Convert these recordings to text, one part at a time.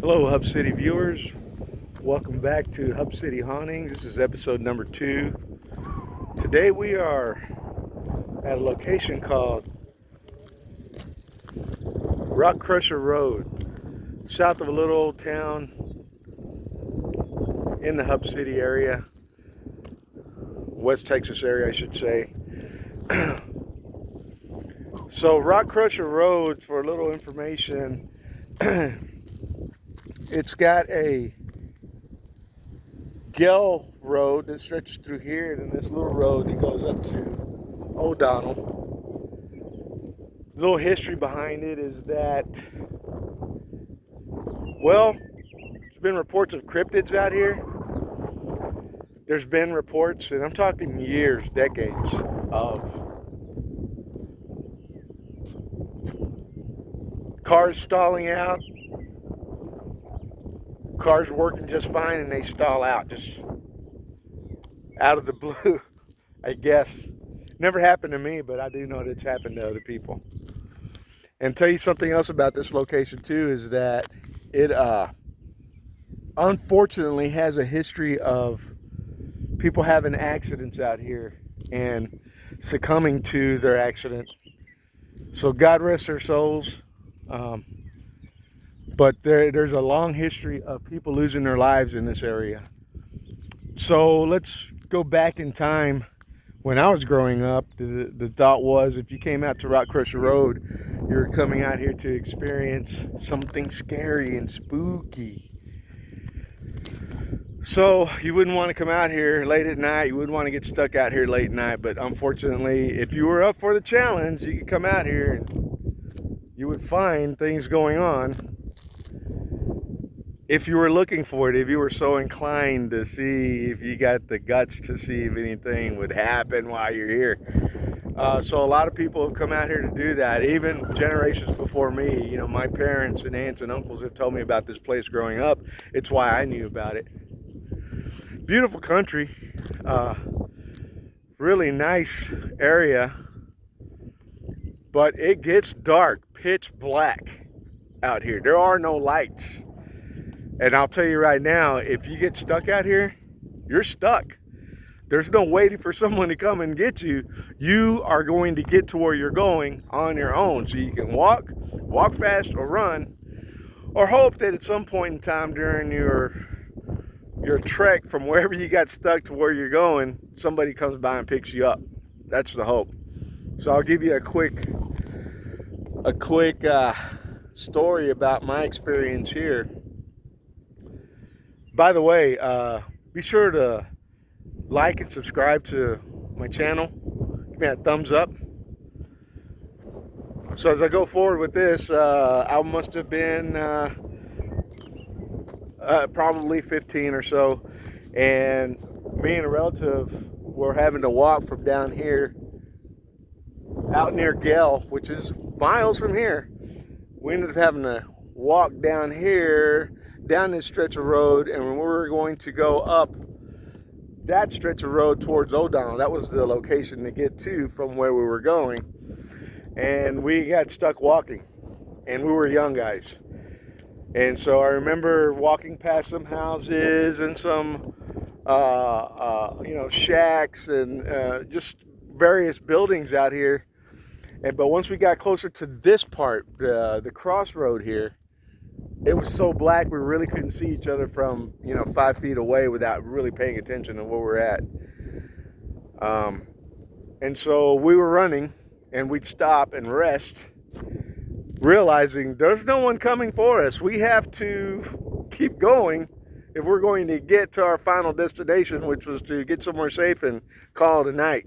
Hello, Hub City viewers. Welcome back to Hub City Hauntings. This is episode number 2. Today we are at a location called Rock Crusher Road, south of a little old town in the Hub City area, West Texas area, I should say. So Rock Crusher Road, for a little information, it's got a Gell Road that stretches through here, and then this little road that goes up to O'Donnell. A little history behind it is that, well, there's been reports of cryptids out here. There's been reports, and I'm talking years, decades, of cars stalling out, cars working just fine, and they stall out just out of the blue, I guess. Never happened to me, but I do know that it's happened to other people. And tell you something else about this location too, is that it unfortunately has a history of people having accidents out here and succumbing to their accident. So God rest their souls. But there's a long history of people losing their lives in this area. So let's go back in time. When I was growing up, the thought was, if you came out to Rock Crusher Road, you were coming out here to experience something scary and spooky. So you wouldn't want to come out here late at night. You wouldn't want to get stuck out here late at night. But unfortunately, if you were up for the challenge, you could come out here and you would find things going on. If you were looking for it, if you were so inclined to see, if you got the guts to see if anything would happen while you're here. So a lot of people have come out here to do that, even generations before me. You know, my parents and aunts and uncles have told me about this place growing up. It's why I knew about it. Beautiful country, really nice area, but it gets dark, pitch black out here. There are no lights. And I'll tell you right now, if you get stuck out here, you're stuck. There's no waiting for someone to come and get you. You are going to get to where you're going on your own. So you can walk fast or run, or hope that at some point in time during your trek from wherever you got stuck to where you're going, somebody comes by and picks you up. That's the hope. So I'll give you a quick story about my experience here. By the way, be sure to like and subscribe to my channel. Give me that thumbs up. So as I go forward with this, I must have been probably 15 or so. And me and a relative were having to walk from down here out near Gell, which is miles from here. We ended up having to walk down here, down this stretch of road, and when we were going to go up that stretch of road towards O'Donnell, that was the location to get to from where we were going, and we got stuck walking, and we were young guys. And so I remember walking past some houses and some shacks and just various buildings out here. But once we got closer to this part, the crossroad here, it was so black we really couldn't see each other from 5 feet away without really paying attention to where we're at. And so we were running, and we'd stop and rest, realizing there's no one coming for us. We have to keep going if we're going to get to our final destination, which was to get somewhere safe and call it a night.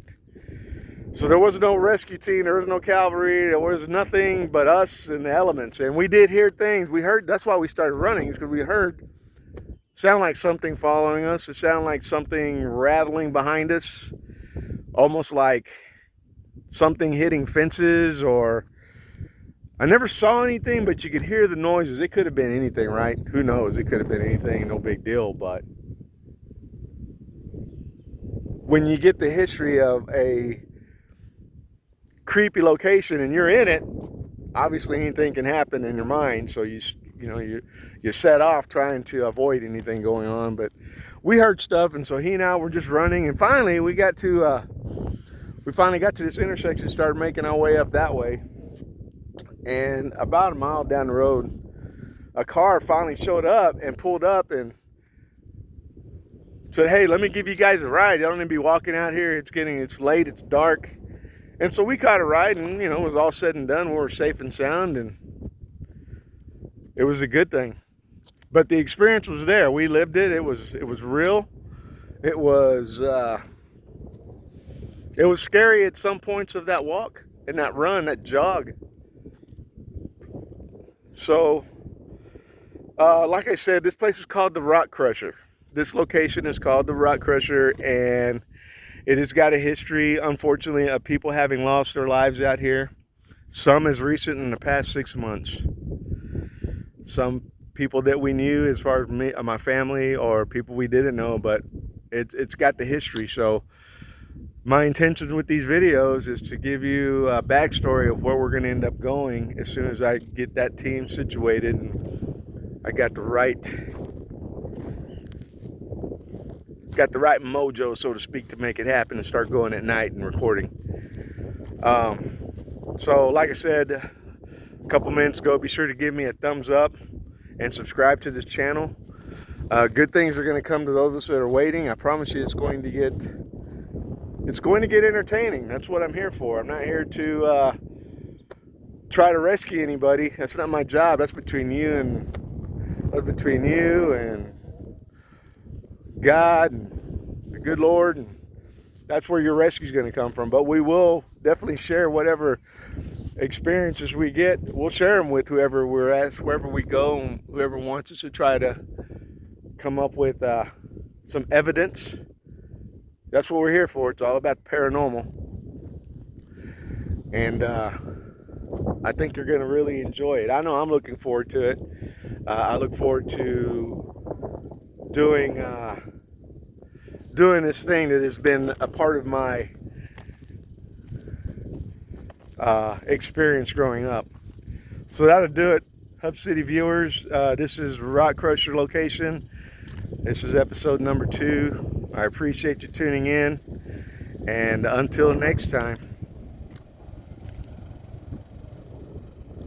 So there was no rescue team, there was no cavalry, there was nothing but us and the elements. And we did hear things. We heard, that's why we started running, because we heard sound like something following us. It sounded like something rattling behind us, almost like something hitting fences, or I never saw anything, but you could hear the noises. It could have been anything, right? Who knows? It could have been anything, no big deal. But when you get the history of a creepy location and you're in it, obviously anything can happen in your mind. So you you set off trying to avoid anything going on. But we heard stuff, and so he and I were just running, and finally we got to this intersection, started making our way up that way, and about a mile down the road, a car finally showed up and pulled up and said, "Hey, let me give you guys a ride. I don't need to be walking out here. It's late, it's dark." And so we caught a ride, and it was all said and done. We were safe and sound, and it was a good thing. But the experience was there. We lived it. It was real. It was scary at some points of that walk and that run, that jog. So, like I said, this place is called the Rock Crusher. This location is called the Rock Crusher, and it has got a history, unfortunately, of people having lost their lives out here. Some as recent in the past 6 months. Some people that we knew, as far as me, my family, or people we didn't know, but it's got the history. So my intention with these videos is to give you a backstory of where we're going to end up going as soon as I get that team situated and I got the right mojo, so to speak, to make it happen and start going at night and recording. So like I said a couple minutes ago, be sure to give me a thumbs up and subscribe to this channel. Good things are going to come to those of us that are waiting. I promise you, it's going to get entertaining. That's what I'm here for. I'm not here to try to rescue anybody. That's not my job. That's between you and God and the good Lord, and that's where your rescue is going to come from. But we will definitely share whatever experiences we get. We'll share them with whoever we're at, wherever we go, and whoever wants us to try to come up with some evidence. That's what we're here for. It's all about the paranormal, and I think you're going to really enjoy it. I know I'm looking forward to it. I look forward to doing this thing that has been a part of my experience growing up. So that'll do it, Hub City viewers. This is Rock Crusher location. This is episode number 2. I appreciate you tuning in, and until next time.